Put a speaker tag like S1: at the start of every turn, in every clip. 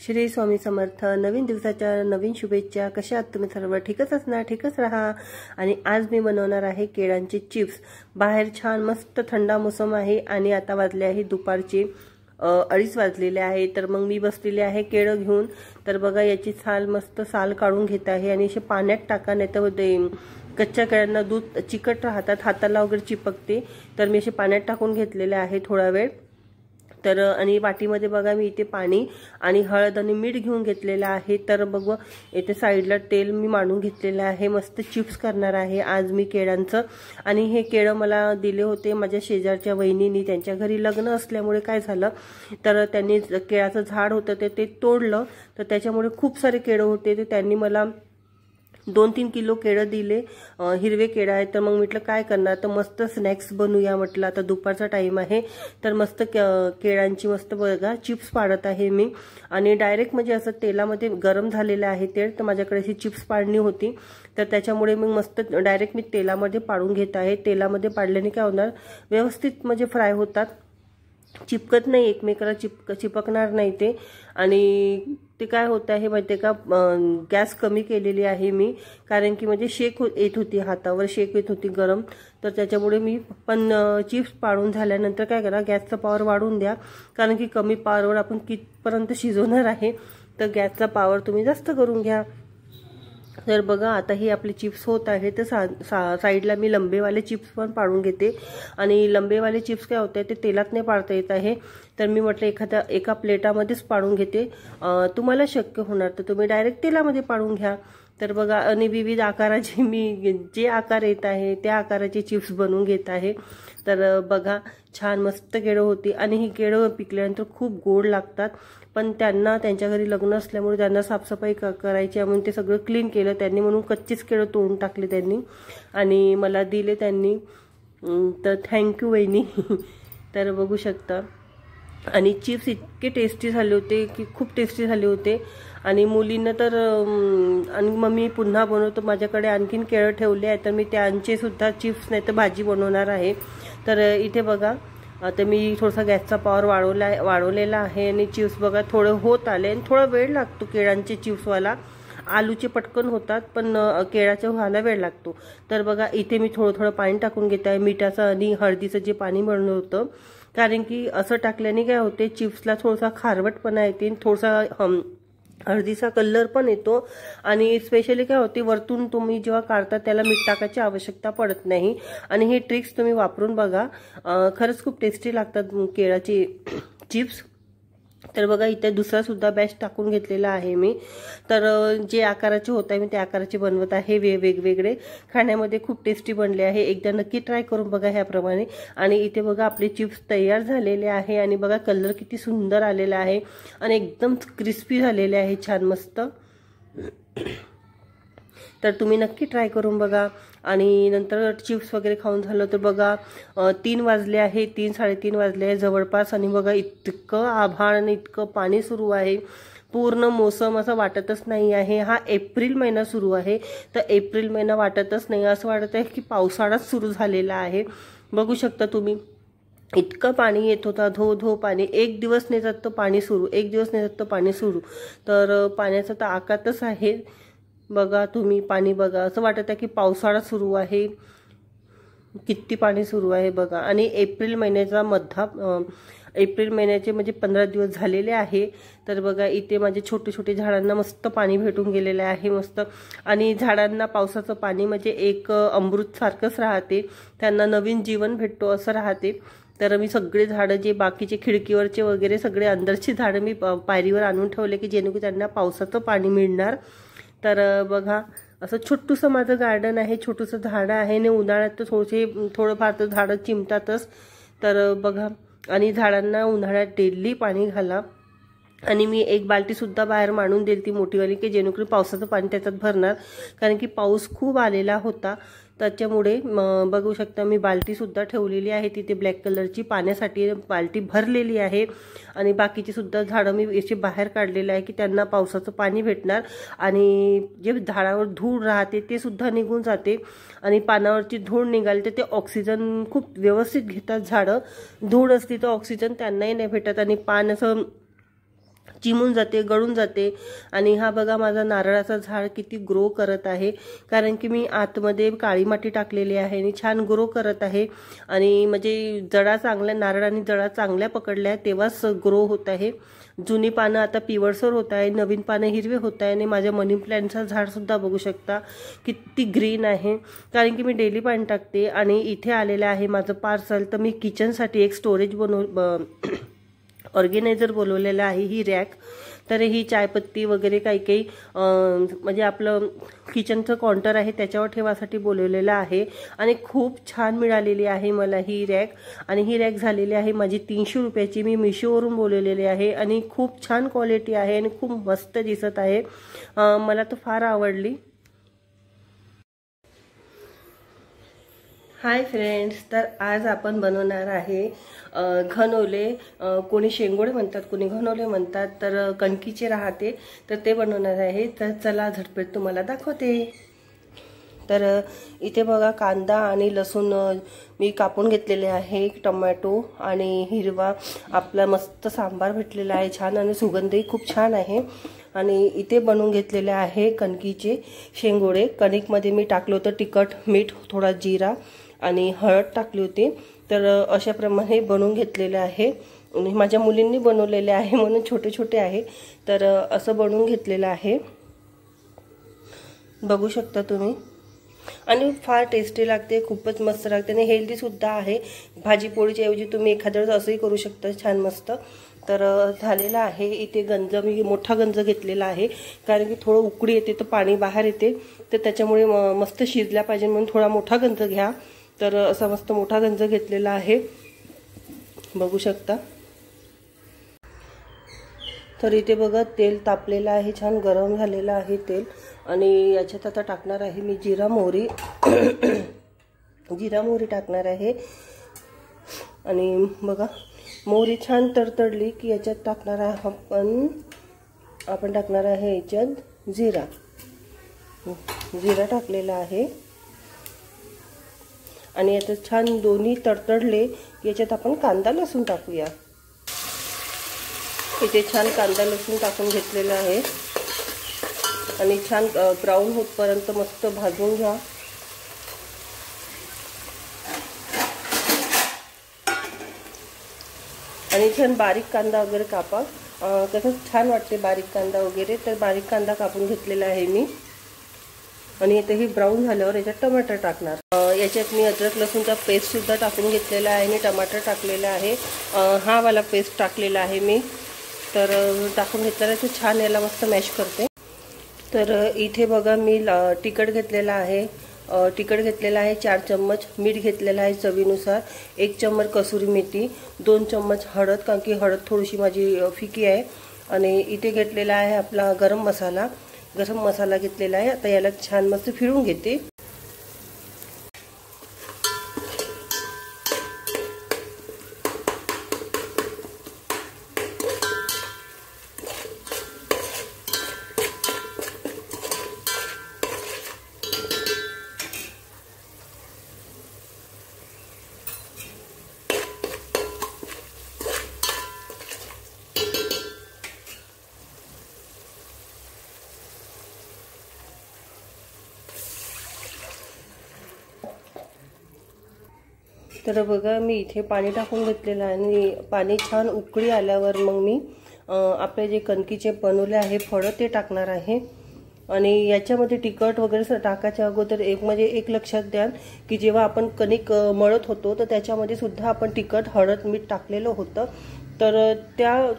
S1: श्री स्वामी समर्थ। नवीन दिवसाच्या नवीन शुभेच्छा। कशा आहात तुम्ही सर्व? ठीकच असणार, ठीकच राहा। आणि आज मी बनवणार आहे केळांचे चिप्स। बाहेर छान मस्त थंडा मोसम आहे आणि आता वाजले आहे दुपारचे 2:30 वाजलेले आहे। तर मग मी बसलेले आहे केळं घेऊन। तर बघा याची मस्त साल काढून घेत आहे आणि असे पाण्यात टाका, नाही तर कच्च्या केळ्यांना दूध चिकट राहतात, हाताला वगैरे चिपकते। तर मी असे पाण्यात टाकून घेतलेले आहे थोडा वेळ। तर आणि वाटीमध्ये बघा मी इथे पाणी आणि हळद आणि मीठ घेऊन घेतलेलं आहे। तर बघ इथे साईडला तेल मी मांडून घेतलेलं आहे। मस्त चिप्स करणार आहे आज मी केळांचं। आणि हे केळं मला दिले होते माझ्या शेजारच्या वहिनींनी। त्यांच्या घरी लग्न असल्यामुळे काय झालं, तर त्यांनी केळाचं झाड होतं ते तोडलं, तर त्याच्यामुळे खूप सारे केळं होते। तर त्यांनी मला 2-3 किलो केळं दिले। हिरवे केळं आहे। तर मग म्हटलं काय करणार, तर मस्त स्नॅक्स बनवूया म्हटलं। आता दुपारचा टाइम आहे, तर मस्त केळांची मस्त बघा चिप्स पाडत आहे मी। आणि डायरेक्ट म्हणजे असं तेलामध्ये गरम झालेलं आहे तेल, तर माझ्याकडे अशी चिप्स पाडणी होती, तर त्याच्यामुळे मग मस्त डायरेक्ट मी तेलामध्ये पाडून घेत आहे। तेलामध्ये पाडल्याने काय होणार, व्यवस्थित म्हणजे फ्राय होतात, चिपकत नाही एकमेकाला, चिपकणार नाही ते। आणि ते काय होत आहे माहिती का, गॅस कमी केलेली आहे मी, कारण की म्हणजे शेक येत होती, हातावर शेक येत होती गरम। तर त्याच्यामुळे मी पण चिप्स पाडून झाल्यानंतर काय करा, गॅसचा पॉवर वाढवून द्या, कारण की कमी पॉवरवर आपण कितपर्यंत शिजवणार आहे, तर गॅसचा पॉवर तुम्ही जास्त करून घ्या। तर बघा आता हे आपले चिप्स होत आहे। तर साईडला मी लंबेवाले चिप्स पण पाडून घेते। आणि लंबेवाले चिप्स काय होते, ते तेलात नाही पाडता येत आहे, तर मी म्हटलं एका प्लेटामध्येच पाडून घेते। तुम्हाला शक्य होणार तर तुम्ही डायरेक्ट तेलामध्ये पाडून घ्या। तर बघा आणि विविध आकाराचे मी जे आकार येत आहे त्या आकाराचे चिप्स बनवून घेत आहे। तर बघा छान मस्त केळं होती। आणि ही केळं पिकल्यानंतर खूप गोड लागतात, पण त्यांच्या घरी लग्न असल्यामुळे त्यांना साफसफाई करायची आहे, म्हणून ते सगळं क्लीन केलं त्यांनी, म्हणून कच्चेच केळं तोडून टाकले त्यांनी आणि मला दिले त्यांनी। तर थँक्यू वहिनी। तर बघू शकता, आणि चिप्स इतके टेस्टी झाले होते की खूप टेस्टी झाले होते। आणि मुलींना तर आणि मम्मी पुन्हा बनवतो, माझ्याकडे आणखीन केळं ठेवले आहे, तर मी त्यांचे सुद्धा चिप्स नाही तर भाजी बनवणार आहे। तर इथे बघा आता मी थोडासा गॅसचा पॉवर वाढवलेला आहे। आणि चिप्स बघा थोडं होत आले, आणि थोडा वेळ लागतो केळांचे चिप्सवाला। आलूचे पटकन होतात, पण केळाच्या व्हायला वेळ लागतो। तर बघा इथे मी थोडं पाणी टाकून घेत आहे, मिठाचं आणि हळदीचं जे पाणी बनवलं होतं, कारण की असं टाकल्याने काय होते, चिप्सला थोडासा खारवटपणा येते, थोडासा हळदीचा कलर पण येतो। आणि स्पेशली काय होते, वरतून तुम्ही जेव्हा काढता त्याला मीठ टाकायची आवश्यकता पडत नाही। आणि हे ट्रिक्स तुम्ही वापरून बघा, खरंच खूप टेस्टी लागतात केळाचे चिप्स। तर बघा इथे दुसरा सुद्धा बॅच टाकून घेतलेला आहे मी। तर जे आकाराचे होत आहे मी त्या आकाराचे बनवत आहे, वेगवेगळे खाण्यामध्ये खूप टेस्टी बनले आहे। एकदा नक्की ट्राय करून बघा ह्याप्रमाणे। आणि इथे बघा आपले चिप्स तयार झालेले आहे, आणि बघा कलर किती सुंदर आलेला आहे, आणि एकदम क्रिस्पी झालेले आहे छान मस्त। तर तुम्ही नक्की ट्राय करून बघा। आणि नंतर चिप्स वगैरे खाऊन झालं तर बघा 3 वाजले आहे, 3-3:30 वाजले आहे जवळपास। आणि बघा इतकं आभाळ आणि इतकं पाणी सुरू आहे, पूर्ण मोसम असं वाटतच नाही आहे। हा एप्रिल महिना सुरू आहे, तर एप्रिल महिना वाटतच नाही, असं वाटत आहे की पावसाळाच सुरू झालेला आहे। बघू शकता तुम्ही, इतकं पाणी येत होता, धो पाणी। एक दिवस नाही जात तो पाणी सुरू, एक दिवस नाही जात तो पाणी सुरू। तर पाण्याचा तर आकातच आहे, बघा तुम्ही पाणी बघा, असं वाटत आहे की पावसाळा सुरू आहे, किती पाणी सुरू आहे बघा। आणि एप्रिल महिन्याचा एप्रिल महिन्याचे म्हणजे 15 दिवस झालेले आहे। तर बघा इथे माझे छोटे झाडांना मस्त पाणी भेटून गेलेलं आहे मस्त। आणि झाडांना पावसाचं पाणी म्हणजे एक अमृत सारखंच राहते, त्यांना नवीन जीवन भेटतो असं राहते। तर मी सगळे झाडं जे बाकीचे खिडकीवरचे वगैरे सगळे अंदरची झाडं मी पायरीवर आणून ठेवले, की जेणेकरून त्यांना पावसाचं पाणी मिळणार। तर बघा असं छोटूसं माझं गार्डन आहे, छोटूसं झाडं आहे, आणि उन्हाळ्यात तर थोडंफार तर झाडं चिमटातच। तर बघा, आणि झाडांना उन्हाळ्यात डेली पाणी घाला। आणि मी एक बाल्टीसुद्धा बाहेर मांडून दिली ती मोठीवाली, की जेणेकरून पावसाचं पाणी त्याच्यात भरणार, कारण की पाऊस खूप आलेला होता। त्याच्यामुळे बघू शकता मी बाल्टीसुद्धा ठेवलेली आहे तिथे ब्लॅक कलरची, पाण्यासाठी बाल्टी भरलेली आहे। आणि बाकीची सुद्धा झाडं मी याचे बाहेर काढलेले आहे, की त्यांना पावसाचं पाणी भेटणार, आणि जे झाडावर धूळ राहते ते सुद्धा निघून जाते। आणि पानावरची धूळ निघाली तर ते ऑक्सिजन खूप व्यवस्थित घेतात झाडं, धूळ असली तर ऑक्सिजन त्यांनाही नाही भेटत, आणि पान असं चिमून जाते, गळून जाते। आणि हा बघा माझा नारळाचा झाड किती ग्रो करत आहे, कारण की मी आतमध्ये काळी माती टाकलेली आहे आणि छान ग्रो करत आहे। आणि म्हणजे जडा चांगल्या, नारळ आणि जडा चांगल्या पकडल्या तेव्हाच ग्रो होत आहे। जुनी पानं आता पिवळसर होत आहे, नवीन पानं हिरवे होत आहे। आणि माझ्या मनी प्लॅन्टचं झाडसुद्धा बघू शकता किती ग्रीन आहे, कारण की मी डेली पाणी टाकते। आणि इथे आलेलं आहे माझं पार्सल, तर मी किचनसाठी एक स्टोरेज ऑर्गेनायझर बोलवलेलं आहे, ही रॅक। तर ही चायपत्ती वगैरे काही काही म्हणजे आपलं किचनचं काउंटर आहे त्याच्यावर ठेवासाठी बोलवलेलं आहे। आणि खूप छान मिळालेली आहे मला ही रॅक। आणि ही रॅक झालेली आहे माझी 300 रुपयाची, मी मिशोवरून बोलवलेली आहे। आणि खूप छान क्वालिटी आहे आणि खूप मस्त दिसत आहे, मला तर फार आवडली। हाय फ्रेंड्स, तर आज आपण बनवणार आहे घनोले, कोणी शेंगोळे म्हणतात, कोणी घनोले म्हणतात, तर कणकीचे राहते, तर ते बनवणार आहे। तर चला झटपट तुम्हाला दाखवते। तर इथे बघा कांदा आणि लसूण मी कापून घेतलेले आहे, टोमॅटो आणि हिरवा आपला मस्त सांबार भेटलेला आहे छान, आणि सुगंधही खूप छान आहे। आणि इथे बनवून घेतलेले आहे कणकीचे शेंगोळे। कणिकमध्ये मी टाकलं होतं तिखट, मीठ, थोडा जिरा आणि हळद टाकली होती। तर अशा प्रमाणे बनवून घेतलेले आहे, आणि माझ्या मुलींनी बनवलेले आहे म्हणून छोटे छोटे आहे। तर असं बनवून घेतलेलं आहे, बघू शकता तुम्ही। आणि फार टेस्टी लागते, खूपच मस्त लागते आणि हेल्दी सुद्धा आहे। भाजी पोळीच्या ऐवजी तुम्ही एखाद्या वेळेस असंही करू शकता, छान मस्त। तर झालेला आहे। इथे गंज मी मोठा गंज घेतलेला आहे, कारण की थोडं उकळी येते तर पाणी बाहेर येते, तर त्याच्यामुळे मस्त शिजल्या पाहिजे म्हणून थोडा मोठा गंज घ्या। तर असा मस्त मोठा गंज घेतलेला आहे, बघू शकता। तर इथे बघा तेल तापलेलं आहे, छान गरम झालेलं आहे तेल। आणि याच्यात आता टाकणार आहे मी जिरा मोहरी जिरा मोहरी टाकणार आहे। आणि बघा मोहरी छान तडतडली की याच्यात टाकणार आहे आपण टाकणार आहे याच्यात जिरा टाकलेला आहे। आणि आता छान दोन्ही तडतडले की याच्यात आपण कांदा लसूण टाकूया। इथे छान कांदा लसूण टाकून घेतलेला आहे, आणि छान ब्राऊन होतपर्यंत मस्त भाजून घ्या। आणि छान बारीक कांदा वगैरे कापा, कसं छान वाटते बारीक कांदा वगैरे। तर बारीक कांदा कापून घेतलेला आहे मी। आणि इथे ही ब्राऊन झाल्यावर याच्यात टमाटर टाकणार। याच्यात मी अद्रक लसूणचा पेस्ट सुद्धा टाकून घेतलेला आहे आणि टमाटर टाकलेला आहे, हा वाला पेस्ट टाकलेला आहे मी। तर टाकून घेतलेला आहे, छान याला मस्त मॅश करते। तर इथे बघा मी तिखट घेतलेला आहे, 4 चम्मच, मीठ घेतलेला आहे चवीनुसार, 1 चम्मच कसुरी मेथी, 2 चम्मच हळद, कारण की हळद थोडीशी माझी फिकी आहे। आणि इथे घेतलेला आहे आपला गरम मसाला घेतलेला आहे। आता याला छान मस्त फिरवून घेते। तर बघा मी इथे पाणी टाकून घेतलेलं आहे, आणि पाणी छान उकळी आल्यावर मग मी आपले जे कणकीचे बनवले आहे फळं ते टाकणार आहे। आणि याच्यामध्ये तिखट वगैरे टाकायच्या अगोदर एक लक्षात द्या की जेव्हा आपण कणिक मळत होतो तर त्याच्यामध्ये सुद्धा आपण तिखट, हळद, मीठ टाकलेलं होतं। तर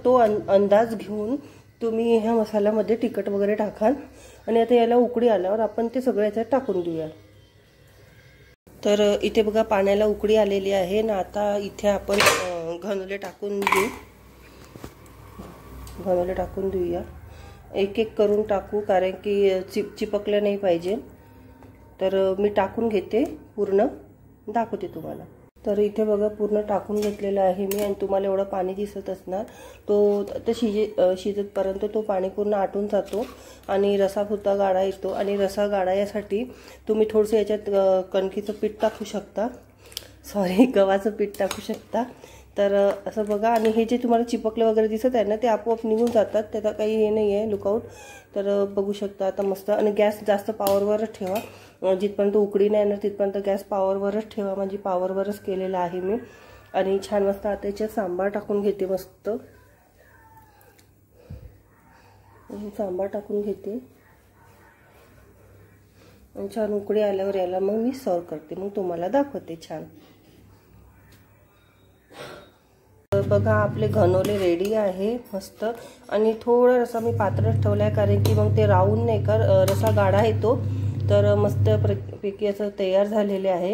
S1: तो अंदाज घेऊन तुम्ही ह्या मसाल्यामध्ये तिखट वगैरे टाकाल। आणि आता याला उकळी आल्यावर आपण ते सगळं याच्यात टाकून देऊया। तर इथे बघा पाण्याला उकळी आलेली आहे ना, आता इथे आपण घनोले टाकून देऊया। एक एक करून टाकू, कारण की चिपकलं नाही पाहिजे। तर मी टाकून घेते, पूर्ण दाखवते तुम्हाला। तर इथे बघा पूर्ण टाकून घेतलेलं आहे मी, आणि तुम्हाला एवढं पाणी दिसत असणार, तो शिजतपर्यंत तो पाणी पूर्ण आटून जातो आणि रसा सुद्धा गाढा येतो। आणि रसा गाढा यासाठी तुम्ही थोडंसं याच्यात कणकीचं पीठ टाकू शकता, गव्हाचं पीठ टाकू शकता, तर असं बघा. आणि हे जे तुम्हाला चिपकले वगैरे दिसत आहे ना ते आपोआप निघून जातात, त्याचा काही हे नाही आहे लुकआउट. तर बघू शकता आता मस्त. आणि गॅस जास्त पॉवरवरच ठेवा, जिथपर्यंत उकडी नाही येणार तिथपर्यंत गॅस पॉवरवरच ठेवा, म्हणजे पॉवरवरच केलेलं आहे मी. आणि छान मस्त आता याच्यात सांबार टाकून घेते. मस्त सांबार टाकून घेते आणि छान उकडी आल्यावर याला मग मी सर्व करते, मग तुम्हाला दाखवते छान. बघा आपले घनोले रेडी आहे मस्त. आणि थोडा रसा मी पातळच ठेवला आहे, कारण की मग ते राहून नाही का रसा गाढा येतो. तर मस्त पैकी असं तयार झालेले आहे.